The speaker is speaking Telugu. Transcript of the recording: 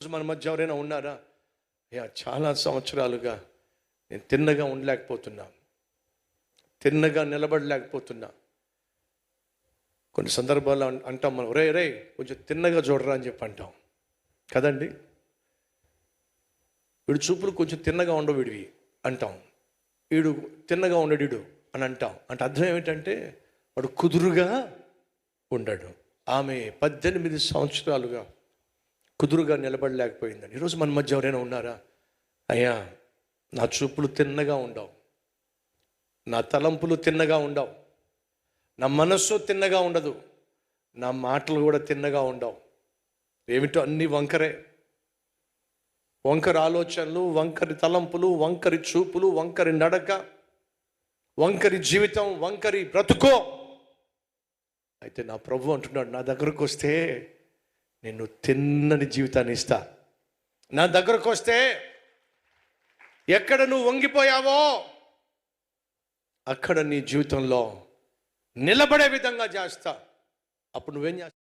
మన మధ్య ఎవరైనా ఉన్నారా? అయ్యా, చాలా సంవత్సరాలుగా నేను తిన్నగా ఉండలేకపోతున్నా, తిన్నగా నిలబడలేకపోతున్నా. కొన్ని సందర్భాల్లో అంటాం మనం, రే రే కొంచెం తిన్నగా చూడరా అని చెప్పి అంటాం కదండి. వీడు చూపులు కొంచెం తిన్నగా ఉండవు వీడివి అంటాం, వీడు తిన్నగా ఉండడు వీడు అని అంటాం. అంటే అర్థం ఏమిటంటే వాడు కుదురుగా ఉండడు. ఆమె 18 సంవత్సరాలుగా కుదురుగా నిలబడలేకపోయిందని. ఈరోజు మన మధ్య ఎవరైనా ఉన్నారా? అయ్యా, నా చూపులు తిన్నగా ఉండవు, నా తలంపులు తిన్నగా ఉండవు, నా మనస్సు తిన్నగా ఉండదు, నా మాటలు కూడా తిన్నగా ఉండవు. ఏమిటో అన్నీ వంకరే, వంకర ఆలోచనలు, వంకరి తలంపులు, వంకరి చూపులు, వంకరి నడక, వంకరి జీవితం, వంకరి బ్రతుకో. అయితే నా ప్రభు అంటున్నాడు, నా దగ్గరకు వస్తే నేను తిన్నని జీవితాన్ని ఇస్తా. నా దగ్గరకు వస్తే ఎక్కడ నువ్వు వంగిపోయావో అక్కడ నీ జీవితంలో నిలబడే విధంగా చేస్తా. అప్పుడు నువ్వేం చేస్తావు?